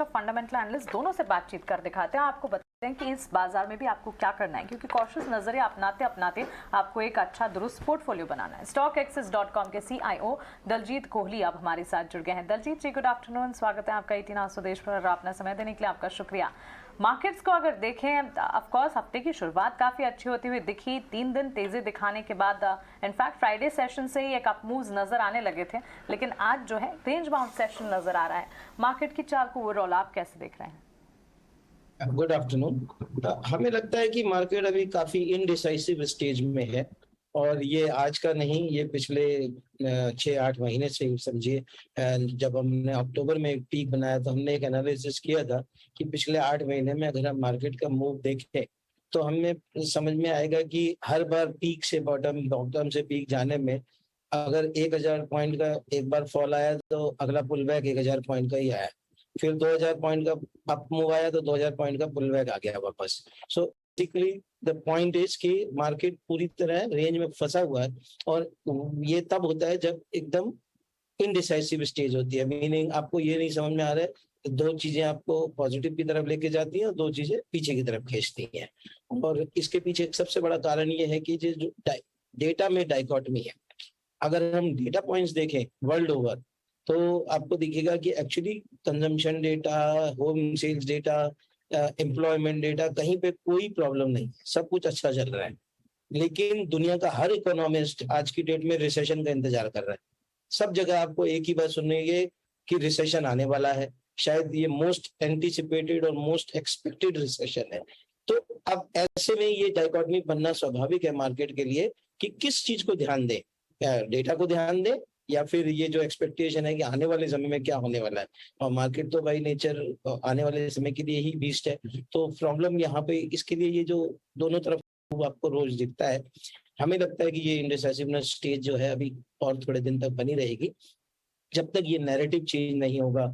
Fundamental analyst दोनों से बातचीत कर दिखाते हैं, आपको बताते हैं कि इस बाजार में भी आपको क्या करना है, क्योंकि कॉशियस नजरिया अपनाते अपनाते आपको एक अच्छा दुरुस्त पोर्टफोलियो बनाना है। StockAccess.com के CIO दलजीत कोहली अब हमारे साथ जुड़ गए हैं। दलजीत जी, गुड आफ्टरनून, स्वागत है आपका 18 आवर्स स्वदेश पर। अपना समय देने के लिए आपका शुक्रिया। मार्केट्स को अगर देखें, ऑफ कोर्स हफ्ते की शुरुआत काफी अच्छी होती हुई दिखी, 3 दिन तेजी दिखाने के बाद इनफैक्ट फ्राइडे सेशन से ही एक अप मूव्स नजर आने लगे थे, लेकिन आज जो है रेंज बाउंड सेशन नजर आ रहा है। मार्केट की चाल को ओवरऑल आप कैसे देख रहे हैं? Good afternoon. हमें लगता है कि मार्केट अभी काफी इनडिसाइसिव स्टेज में है, और ये आज का नहीं, ये पिछले 6-8 महीने से समझिए। जब हमने अक्टूबर में एक पीक बनाया तो हमने एक एनालिसिस किया था कि पिछले 8 महीने में अगर हम मार्केट का मूव देखें तो हमें समझ में आएगा कि हर बार पीक से बॉटम, बॉटम से पीक जाने में अगर 1000 पॉइंट का एक बार फॉल आया तो अगला पुल बैक 1000 पॉइंट का ही आया। फिर 2000 पॉइंट का अप मूव आया तो 2000 पॉइंट का पुल बैक आ गया वापस। So basically the point is कि मार्केट पूरी तरह रेंज में फंसा हुआ है, और ये तब होता है जब एकदम इनडिसाइसिव स्टेज होती है, मीनिंग आपको ये नहीं समझ में आ रहा है, दो चीजें आपको पॉजिटिव की तरफ लेके जाती हैं और दो चीजें पीछे की तरफ खींचती हैं। और इसके पीछे एक सबसे बड़ा कारण ये है कि जो डेटा में डाइकोटमी है। अगर हम डेटा पॉइंट्स देखें वर्ल्ड ओवर तो आपको दिखेगा कि actually consumption data, home sales data, employment data, कहीं पे कोई प्रॉब्लम नहीं, सब कुछ अच्छा चल रहा है। लेकिन दुनिया का हर इकोनॉमिस्ट आज की डेट में रिसेशन का इंतजार कर रहा है। सब जगह आपको एक ही बात सुनेंगे कि रिसेशन आने वाला है, शायद ये मोस्ट एंटिसिपेटेड और मोस्ट एक्सपेक्टेड रिसेशन है। तो अब ऐसे में ये डाइकोटमी बनना स्वाभाविक है मार्केट के लिए कि किस चीज को ध्यान दें, डेटा को ध्यान दें या फिर ये जो एक्सपेक्टेशन है कि आने वाले समय में क्या होने वाला है। और मार्केट तो बाई नेचर आने वाले समय के लिए ही बीस्ट है। तो प्रॉब्लम यहाँ पे इसके लिए ये जो दोनों तरफ आपको रोज दिखता है, हमें लगता है कि ये इंडिसाइसिवनेस स्टेज जो है अभी और थोड़े दिन तक बनी रहेगी, जब तक ये नैरेटिव चेंज नहीं होगा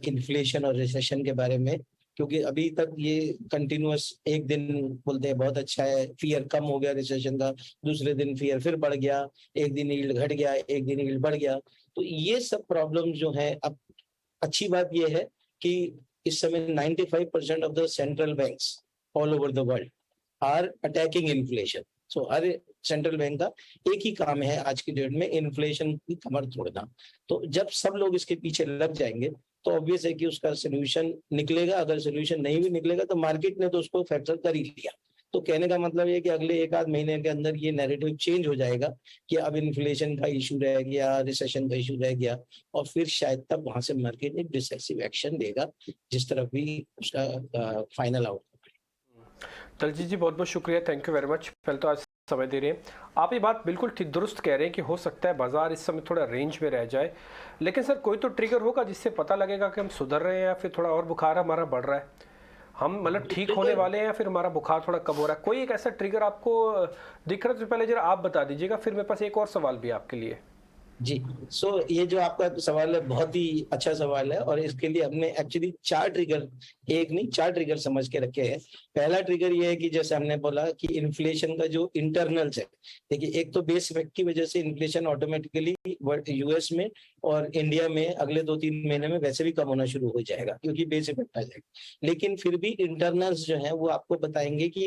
इन्फ्लेशन और रिसेशन के बारे में। क्योंकि अभी तक ये कंटिन्यूअस, एक दिन बोलते हैं बहुत अच्छा है, फियर कम हो गया रिसेशन का, दूसरे दिन फियर फिर बढ़ गया, एक दिन यील्ड घट गया, एक दिन यील्ड बढ़ गया। तो ये सब प्रॉब्लम जो है, अब अच्छी बात ये है कि इस समय 95% of the central banks all over the world are attacking inflation. So हर सेंट्रल बैंक का एक ही काम है आज की डेट में, इन्फ्लेशन की कमर तोड़ना। तो जब सब लोग इसके पीछे लग जाएंगे तो ऑब्वियस है कि उसका सोल्यूशन निकलेगा। अगर सोल्यूशन नहीं भी निकलेगा तो मार्केट ने तो उसको फैक्टर कर ही लिया। तो कहने का मतलब ये कि अगले 1-8 महीने के अंदर ये नैरेटिव चेंज हो जाएगा कि अब इन्फ्लेशन का इशू रह गया, रिसेशन का इशू रह गया, और फिर शायद तब वहां से मार्केट एक डिसाइसिव एक्शन देगा, जिस तरफ भी उसका फाइनल आउटकम। दलजीत जी, बहुत बहुत शुक्रिया, थैंक यू वेरी मच। पहले तो आज समय दे रहे हैं। आप ये बात बिल्कुल ठीक दुरुस्त कह रहे हैं कि हो सकता है बाजार इस समय थोड़ा रेंज में रह जाए, लेकिन सर कोई तो ट्रिगर होगा जिससे पता लगेगा कि हम सुधर रहे हैं या फिर थोड़ा और बुखार हमारा बढ़ रहा है, हम मतलब ठीक होने वाले हैं या फिर हमारा बुखार थोड़ा कम हो रहा है। कोई एक ऐसा ट्रिगर आपको दिख रहा है तो पहले जरा आप बता दीजिएगा, फिर मेरे पास एक और सवाल भी आपके लिए। जी, ये जो आपका सवाल है बहुत ही अच्छा सवाल है, और इसके लिए हमने एक्चुअली 4 ट्रिगर, एक नहीं 4 ट्रिगर समझ के रखे हैं। पहला ट्रिगर ये है कि जैसे हमने बोला कि इन्फ्लेशन का जो इंटरनल्स है, देखिए एक तो बेस इफेक्ट की वजह से इन्फ्लेशन ऑटोमेटिकली यूएस में और इंडिया में अगले 2-3 महीने में वैसे भी कम होना शुरू हो जाएगा क्योंकि बेस इफेक्ट आ जाएगा। लेकिन फिर भी इंटरनल्स जो है वो आपको बताएंगे कि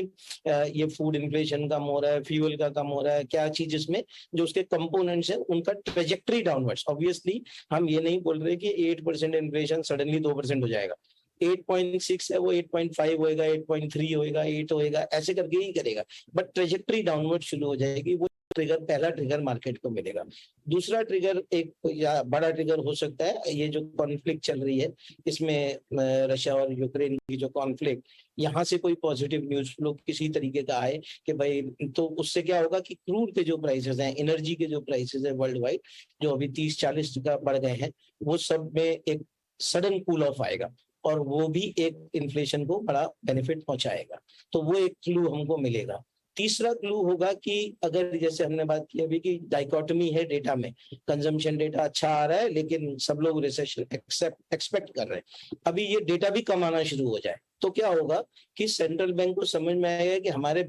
ये फूड इन्फ्लेशन कम हो रहा है, फ्यूल का कम हो रहा है, क्या चीज इसमें जो उसके कंपोनेंट्स है उनका ट्रेजेक्टरी डाउनवर्ड्स। ऑब्वियसली हम ये नहीं बोल रहे कि 8% इन्फ्लेशन सडनली 2% हो जाएगा। 8.6 है वो 8.5 होएगा, 8.3 होएगा, 8 होएगा, ऐसे करके ही करेगा, बट ट्रेजेक्टरी डाउनवर्ड शुरू हो जाएगी। वो ट्रिगर, पहला ट्रिगर मार्केट को मिलेगा। दूसरा ट्रिगर एक या बड़ा ट्रिगर हो सकता है, ये जो कॉन्फ्लिक्ट चल रही है इसमें रशिया और यूक्रेन की जो कॉन्फ्लिक्ट, यहाँ से कोई पॉजिटिव न्यूज फ्लो किसी तरीके का आए कि भाई, तो उससे क्या होगा कि क्रूड के जो प्राइसेस हैं, एनर्जी के जो प्राइसेस है वर्ल्ड वाइड, जो अभी 30-40 का बढ़ गए हैं, वो सब में एक सडन कूल ऑफ आएगा और वो भी एक इन्फ्लेशन को बड़ा बेनिफिट पहुंचाएगा। तो वो एक क्लू हमको मिलेगा। तीसरा क्लू होगा कि अगर जैसे हमने बात की अभी कि डाइकोटमी है डेटा में, कंजम्पशन डेटा अच्छा आ रहा है लेकिन सब लोग रिसेशन एक्सपेक्ट कर रहे हैं, अभी ये डेटा भी कम आना शुरू हो जाए तो क्या होगा कि सेंट्रल बैंक को समझ में आएगा कि हमारे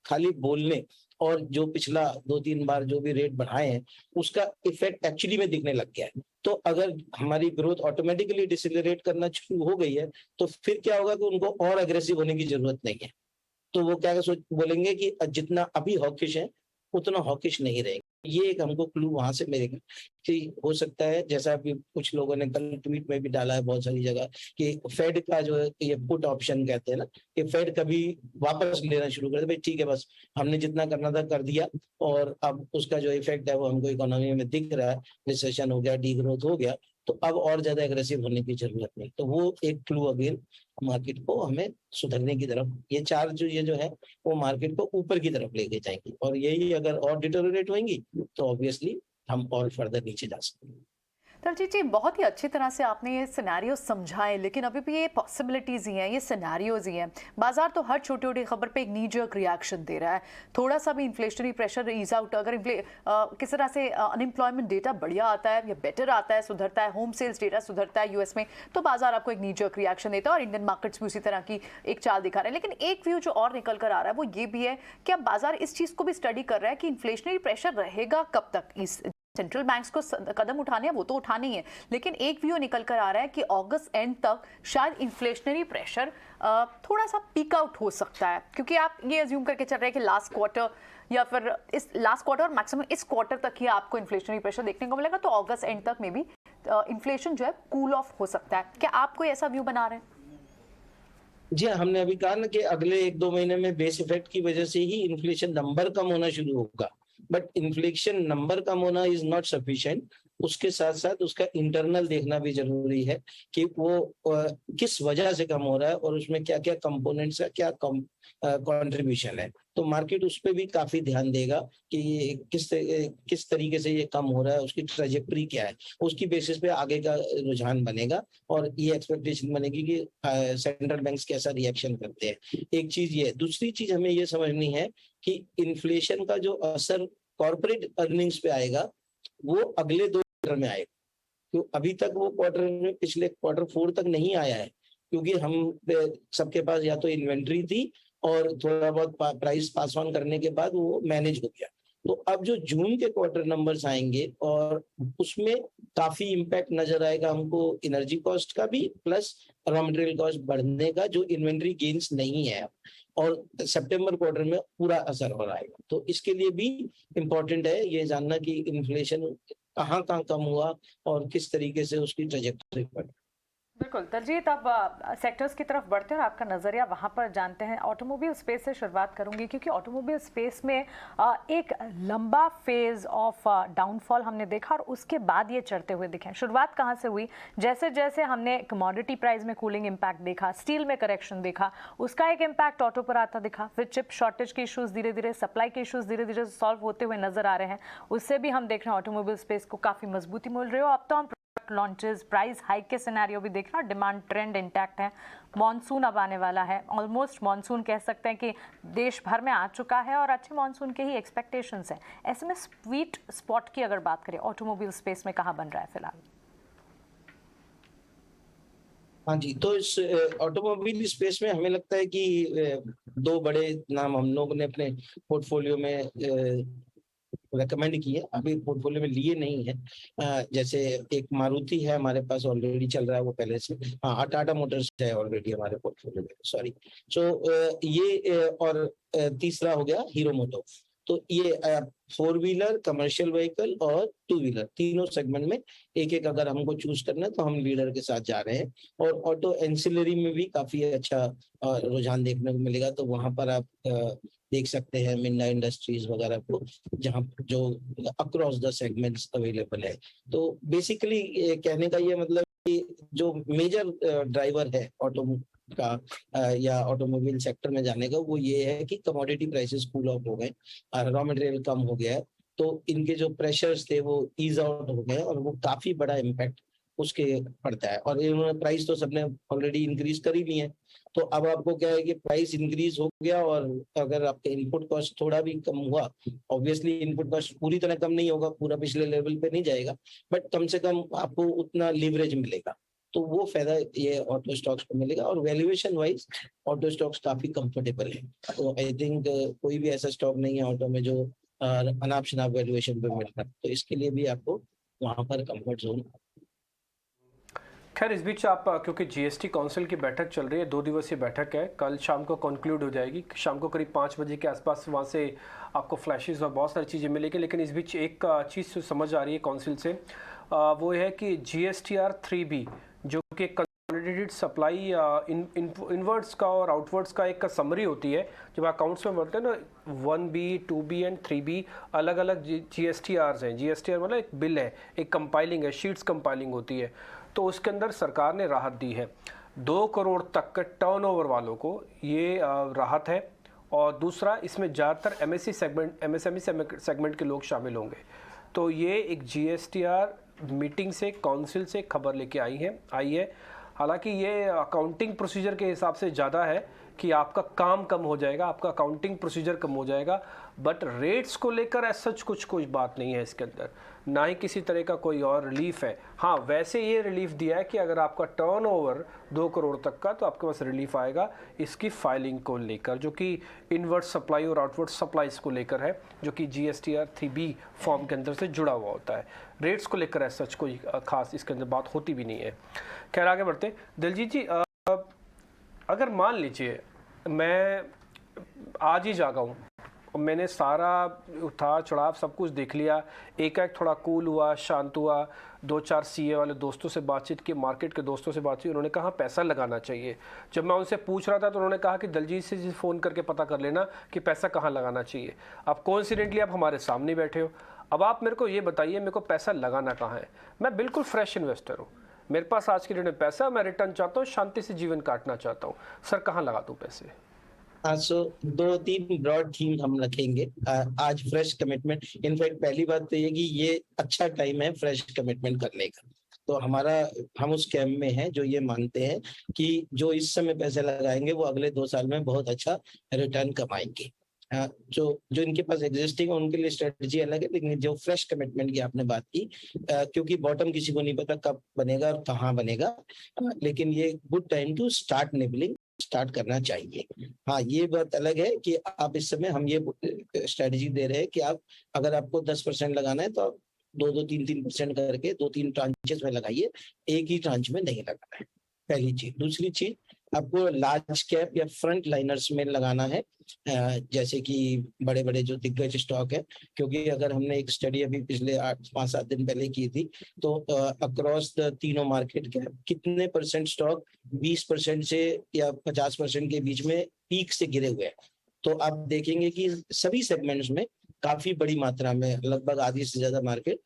खाली बोलने और जो पिछला 2-3 बार जो भी रेट बढ़ाए हैं उसका इफेक्ट एक्चुअली में दिखने लग गया है। तो अगर हमारी ग्रोथ ऑटोमेटिकली डिसेलरेट करना शुरू हो गई है तो फिर क्या होगा कि उनको और अग्रेसिव होने की जरूरत नहीं है। तो वो क्या सोच बोलेंगे कि जितना अभी हॉकिश है उतना हॉकिश नहीं रहेगा। ये एक हमको क्लू वहां से मिलेगा कि हो सकता है, जैसा अभी कुछ लोगों ने कल ट्वीट में भी डाला है बहुत सारी जगह, कि फेड का जो है ये पुट ऑप्शन कहते हैं ना, कि फेड कभी वापस लेना शुरू कर दे, भाई ठीक है बस हमने जितना करना था कर दिया और अब उसका जो इफेक्ट है वो हमको इकोनॉमी में दिख रहा है, रिसेशन हो गया, डीग्रोथ हो गया, तो अब और ज्यादा एग्रेसिव होने की जरूरत नहीं। तो वो एक क्लू अगेन मार्केट को हमें सुधरने की तरफ, ये चार जो ये जो है वो मार्केट को ऊपर की तरफ लेके जाएंगी, और यही अगर और डिटोरेट होंगी तो ऑब्वियसली हम और फर्दर नीचे जा सकते हैं। दलजीत जी, बहुत ही अच्छी तरह से आपने ये सिनेरियो समझाए, लेकिन अभी भी ये पॉसिबिलिटीज़ ही हैं, ये सिनेरियोज ही हैं। बाजार तो हर छोटी छोटी खबर पे एक नी जर्क रिएक्शन दे रहा है। थोड़ा सा भी इन्फ्लेशनरी प्रेशर ईज आउट, अगर किस तरह से अनएम्प्लॉयमेंट डेटा बढ़िया आता है या बेटर आता है, सुधरता है, होम सेल्स डेटा सुधरता है यूएस में, तो बाजार आपको एक नी जर्क रिएक्शन देता है और इंडियन मार्केट्स भी उसी तरह की एक चाल दिखा रहे हैं। लेकिन एक व्यू जो और निकल कर आ रहा है वो ये भी है कि अब बाजार इस चीज़ को भी स्टडी कर रहा है कि इन्फ्लेशनरी प्रेशर रहेगा कब तक। इस सेंट्रल बैंक्स को कदम उठाने हैं, वो तो उठाने ही है, लेकिन एक व्यू निकल कर आ रहा है कि अगस्त एंड तक शायद इन्फ्लेशनरी प्रेशर थोड़ा सा पीक आउट हो सकता है, क्योंकि आप ये अज्यूम करके चल रहे हैं कि लास्ट क्वार्टर या फिर इस लास्ट क्वार्टर और मैक्सिमम इस क्वार्टर तक ही आपको इन्फ्लेशनरी प्रेशर देखने को मिलेगा, तो अगस्त एंड तक में भी इन्फ्लेशन जो है कूल ऑफ हो सकता है। क्या आप कोई ऐसा व्यू बना रहे हैं? जी हाँ, हमने अभी कहा ना कि अगले 1-2 महीने में बेस इफेक्ट की वजह से ही इन्फ्लेशन नंबर कम होना शुरू होगा, बट इन्फ्लेशन नंबर कम होना इज नॉट सफिशिएंट। उसके साथ साथ उसका इंटरनल देखना भी जरूरी है कि वो किस वजह से कम हो रहा है और उसमें क्या क्या कंपोनेंट्स का क्या कंट्रीब्यूशन है। तो मार्केट उस पर भी काफी ध्यान देगा कि ये किस तरीके से ये कम हो रहा है, उसकी ट्रेजेक्टरी क्या है, उसकी बेसिस पे आगे का रुझान बनेगा और ये एक्सपेक्टेशन बनेगी कि सेंट्रल बैंक्स कैसा रिएक्शन करते हैं। एक चीज ये, दूसरी चीज हमें ये समझनी है कि इन्फ्लेशन का जो असर कॉर्पोरेट अर्निंग्स पे आएगा वो अगले 2 क्वार्टर में आएगा। तो अभी तक वो क्वार्टर में पिछले Q4 तक नहीं आया है, क्योंकि हम सबके पास या तो इन्वेंट्री थी और थोड़ा बहुत प्राइस पास ऑन करने के बाद वो मैनेज हो गया। तो अब जो जून के क्वार्टर नंबर्स आएंगे और उसमें काफी इम्पैक्ट नजर आएगा हमको एनर्जी कॉस्ट का भी, प्लस रॉ मटेरियल कॉस्ट बढ़ने का, जो इन्वेंट्री गेन्स नहीं है, और सितंबर क्वार्टर में पूरा असर हो रहा है। तो इसके लिए भी इम्पोर्टेंट है ये जानना कि इन्फ्लेशन कहाँ कहाँ कम हुआ और किस तरीके से उसकी ट्रेजेक्टरी पर। बिल्कुल दलजीत, अब सेक्टर्स की तरफ बढ़ते हैं और आपका नज़रिया वहाँ पर जानते हैं। ऑटोमोबाइल स्पेस से शुरुआत करूंगी, क्योंकि ऑटोमोबाइल स्पेस में एक लंबा फेज ऑफ डाउनफॉल हमने देखा और उसके बाद ये चढ़ते हुए दिखे। शुरुआत कहाँ से हुई? जैसे जैसे हमने कमोडिटी प्राइस में कूलिंग इम्पैक्ट देखा, स्टील में करेक्शन देखा, उसका एक इम्पैक्ट ऑटो पर आता दिखा, फिर चिप शॉर्टेज के इशूज़ धीरे धीरे, सप्लाई के इशूज़ धीरे धीरे सॉल्व होते हुए नजर आ रहे हैं। उससे भी हम देख रहे हैं ऑटोमोबाइल स्पेस को काफ़ी मजबूती मिल रही हो। अब तो हम लॉन्चेस, प्राइस हाइक के सिनेरियो भी देख रहे हैं, डिमांड ट्रेंड इंटैक्ट है। मॉनसून अब आने वाला है, ऑलमोस्ट मॉनसून कह सकते हैं कि देश भर में आ चुका है और अच्छे मॉनसून के ही एक्सपेक्टेशंस हैं। ऐसे में स्वीट स्पॉट की अगर बात करें ऑटोमोबाइल स्पेस में कहाँ बन रहा है फिलहाल? हाँ जी, तो इस ऑटोमोबाइल स्पेस में हमें लगता है कि 2 बड़े नाम हम लोगों ने अपने पोर्टफोलियो में रेकमेंड किए, अभी पोर्टफोलियो में लिए नहीं है। जैसे एक मारुति है हमारे पास, ऑलरेडी चल रहा है वो पहले से। हाँ, टाटा मोटर्स है ऑलरेडी हमारे पोर्टफोलियो में, सॉरी। सो ये और तीसरा हो गया हीरो मोटो। तो ये 4 व्हीलर, कमर्शियल व्हीकल और 2 व्हीलर, तीनों सेगमेंट में एक एक अगर हमको चूज करना है तो हम लीडर के साथ जा रहे हैं। और ऑटो एंसिलरी में भी काफी अच्छा रुझान देखने को मिलेगा, तो वहां पर आप देख सकते हैं मिंडा इंडस्ट्रीज वगैरह को, जहां जो अक्रॉस द सेगमेंट्स अवेलेबल है। तो बेसिकली कहने का ये मतलब कि जो मेजर ड्राइवर है ऑटो का या ऑटोमोबाइल सेक्टर में जाने का, वो ये है कि कमोडिटी प्राइसेस कूल ऑफ हो गए, रॉ मटेरियल कम हो गया है, तो इनके जो प्रेशर्स थे वो ईज आउट हो गए और वो काफी बड़ा इम्पैक्ट उसके पड़ता है। और इन्होंने प्राइस तो सबने ऑलरेडी इंक्रीज कर ही ली है, तो अब आपको क्या है कि प्राइस इंक्रीज हो गया और अगर आपके इनपुट कॉस्ट थोड़ा भी कम हुआ, ऑब्वियसली इनपुट कॉस्ट पूरी तरह कम नहीं होगा, पूरा पिछले लेवल पे नहीं जाएगा, बट कम से कम आपको उतना लीवरेज मिलेगा। तो वो फायदा ये ऑटो स्टॉक्स को मिलेगा। और वैल्यूएशन वाइज ऑटो स्टॉक्स काफी कंफर्टेबल है। तो आई थिंक कोई भी ऐसा स्टॉक नहीं है ऑटो में जो अनाप शनाप वैल्यूएशन पे मिल रहा है, तो इसके लिए भी आपको वहां पर कंफर्ट जोन। खैर इस बीच आप क्योंकि जीएसटी काउंसिल की बैठक चल रही है, 2 दिवसीय बैठक है, कल शाम को कंक्लूड हो जाएगी, शाम को करीब 5 बजे के आसपास वहाँ से आपको फ्लैशेस और बहुत सारी चीज़ें मिलेगी। लेकिन इस बीच एक चीज़ समझ आ रही है काउंसिल से, वो है कि GSTR 3B जो कि कंसोलिडेटेड सप्लाई इनवर्ड्स का और आउटवर्ड्स का एक समरी होती है। जब अकाउंट्स में बढ़ते हैं ना 1B 2B एंड 3B अलग अलग GSTRs हैं। GSTR मतलब एक बिल है, एक कंपाइलिंग है, शीट्स कंपाइलिंग होती है। तो उसके अंदर सरकार ने राहत दी है 2 करोड़ तक के टर्नओवर वालों को, ये राहत है। और दूसरा इसमें ज़्यादातर MSME सेगमेंट के लोग शामिल होंगे। तो ये एक GSTR मीटिंग से काउंसिल से खबर लेके आई है। हालांकि ये अकाउंटिंग प्रोसीजर के हिसाब से ज़्यादा है कि आपका काम कम हो जाएगा, आपका अकाउंटिंग प्रोसीजर कम हो जाएगा, बट रेट्स को लेकर ऐसा कुछ बात नहीं है इसके अंदर, ना ही किसी तरह का कोई और रिलीफ है। हाँ, वैसे ये रिलीफ दिया है कि अगर आपका टर्नओवर 2 करोड़ तक का तो आपके पास रिलीफ आएगा इसकी फाइलिंग को लेकर, जो कि इनवर्ड सप्लाई और आउटवर्ड सप्लाईज को लेकर है, जो कि GSTR 3B फॉर्म के अंदर से जुड़ा हुआ होता है। रेट्स को लेकर ऐसा कोई खास इसके अंदर बात होती भी नहीं है। खैर आगे बढ़ते। दिलजीत जी, अगर मान लीजिए मैं आज ही जागा हूँ और मैंने सारा उतार चढ़ाव सब कुछ देख लिया, एक थोड़ा कूल हुआ, शांत हुआ, 2-4 CA वाले दोस्तों से बातचीत की, मार्केट के दोस्तों से बातचीत, उन्होंने कहा पैसा लगाना चाहिए। जब मैं उनसे पूछ रहा था तो उन्होंने कहा कि दलजीत से फ़ोन करके पता कर लेना कि पैसा कहाँ लगाना चाहिए। अब कोइंसिडेंटली आप हमारे सामने बैठे हो, अब आप मेरे को ये बताइए मेरे को पैसा लगाना कहाँ है। मैं बिल्कुल फ्रेश इन्वेस्टर हूँ, मेरे पास आज के डेट में पैसा, मैं रिटर्न चाहता हूँ, शांति से जीवन काटना चाहता हूँ, सर कहाँ लगा दूँ पैसे? सो 2-3 ब्रॉड थीम हम रखेंगे आज। फ्रेश कमिटमेंट, इनफैक्ट पहली बात तो ये कि ये अच्छा टाइम है फ्रेश कमिटमेंट करने का। तो हम उस कैम्प में हैं जो ये मानते हैं कि जो इस समय पैसे लगाएंगे वो अगले 2 साल में बहुत अच्छा रिटर्न कमाएंगे। जो इनके पास एग्जिस्टिंग है उनके लिए स्ट्रेटजी अलग है, लेकिन जो फ्रेश कमिटमेंट की आपने बात की, क्योंकि बॉटम किसी को नहीं पता कब बनेगा और कहाँ बनेगा, लेकिन ये good time to start nibbling, start करना चाहिए। हाँ, ये बात अलग है कि आप इस समय हम ये स्ट्रेटजी दे रहे हैं कि आप अगर आपको 10% लगाना है तो आप 2-2, 3-3% करके 2-3 ट्रांचेस में लगाइए, एक ही ट्रांच में नहीं लगाना है, पहली चीज। दूसरी चीज, आपको लार्ज कैप या फ्रंट लाइनर्स में लगाना है, जैसे कि बड़े बड़े जो दिग्गज स्टॉक है। क्योंकि अगर हमने एक स्टडी अभी पिछले 5-7 दिन पहले की थी तो अक्रॉस द तीनों मार्केट कैप कितने परसेंट स्टॉक 20% से या 50% के बीच में पीक से गिरे हुए हैं। तो आप देखेंगे कि सभी सेगमेंट्स में काफी बड़ी मात्रा में, लगभग आधी से ज्यादा मार्केट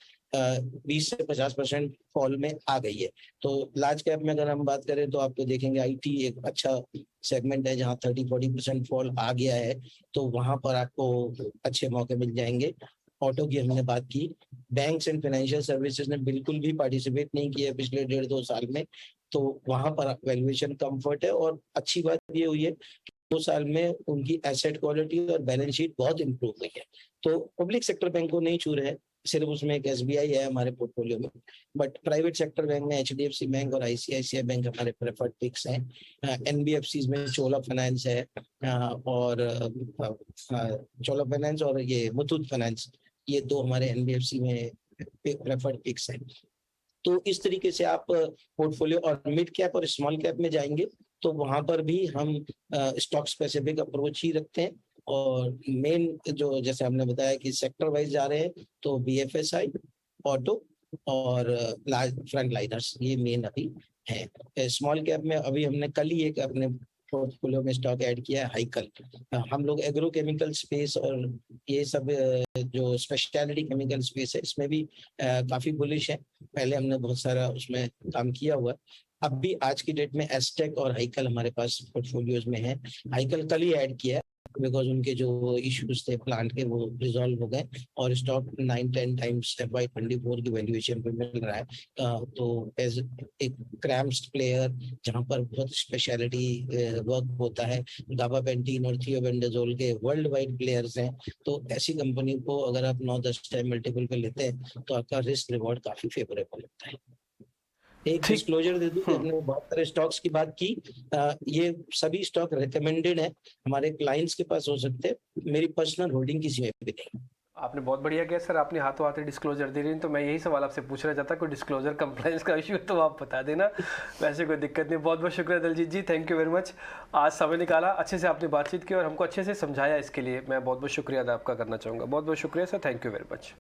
20 से 50% फॉल में आ गई है। तो लार्ज कैप में अगर हम बात करें तो आपको देखेंगे IT एक अच्छा सेगमेंट है जहां 30-40% फॉल आ गया है, तो वहां पर आपको अच्छे मौके मिल जाएंगे। ऑटो की हमने बात की, बैंक्स एंड फाइनेंशियल सर्विसेज ने बिल्कुल भी पार्टिसिपेट नहीं किया पिछले 1.5-2 साल में, तो वहां पर वैल्यूएशन कंफर्ट है। और अच्छी बात ये हुई है कि 2 साल में उनकी एसेट क्वालिटी और बैलेंस शीट बहुत इंप्रूव हुई है। तो पब्लिक सेक्टर बैंक को नहीं छू रहे हैं, सिर्फ उसमें एक SBI है हमारे पोर्टफोलियो में, बट प्राइवेट सेक्टर बैंक में HDFC बैंक और ICICI बैंक हमारे प्रेफर्ड पिक्स हैं। NBFCs में चोला फाइनेंस है, और चोला फाइनेंस और ये मुथूट फाइनेंस, ये 2 हमारे NBFC में प्रेफर्ड पिक्स हैं। तो इस तरीके से आप पोर्टफोलियो और मिड कैप और स्मॉल कैप में जाएंगे तो वहां पर भी हम स्टॉक स्पेसिफिक अप्रोच ही रखते हैं। और मेन जो जैसे हमने बताया कि सेक्टर वाइज जा रहे हैं तो BFSI, ऑटो और लार्ज फ्रंट लाइनर्स, ये मेन अभी है। स्मॉल कैप में अभी हमने कल ही एक अपने पोर्टफोलियो में स्टॉक ऐड किया है, हाइकल। हम लोग एग्रोकेमिकल स्पेस और ये सब जो स्पेशलिटी केमिकल स्पेस है इसमें भी काफी बुलिश है। पहले हमने बहुत सारा उसमें काम किया हुआ है। अब भी आज की डेट में एस्टेक और हाइकल हमारे पास पोर्टफोलियोज में है। हाइकल कल ही ऐड किया है बिकॉज उनके जो इश्यूज थे प्लांट के वो रिजॉल्व हो गए और स्टॉक 9-10 टाइम्स FY24 की वैल्यूएशन पे मिल रहा है। तो एज एक क्रैम्स्ड प्लेयर जहां पर बहुत स्पेशलिटी वर्क होता है, गाबापेंटीन और थियोबेंडाजोल के वर्ल्ड वाइड प्लेयर्स हैं, तो ऐसी कंपनी को अगर आप 9-10 टाइम मल्टीपल पे लेते हैं तो आपका रिस्क रिवॉर्ड काफी फेवरेबल होता है। एक डिस्क्लोजर दे दूं, हमने बहुत सारे स्टॉक्स की बात की। ये सभी स्टॉक रिकमेंडेड है, हमारे क्लाइंट्स के पास हो सकते हैं, मेरी पर्सनल होल्डिंग किसी में भी नहीं। आपने बहुत बढ़िया किया सर, आपने हाथों हाथ डिस्क्लोजर दे रही, तो मैं यही सवाल आपसे पूछ रहा चाहता, कोई डिस्क्लोजर कंप्लायंस का इशू है तो आप बता देना, वैसे कोई दिक्कत नहीं। बहुत बहुत शुक्रिया दलजीत जी, थैंक यू वेरी मच। आज समय निकाला, अच्छे से आपने बातचीत की और हमको अच्छे से समझाया, इसके लिए मैं बहुत बहुत शुक्रिया अदा आपका करना चाहूँगा। बहुत बहुत शुक्रिया sir, thank you very much.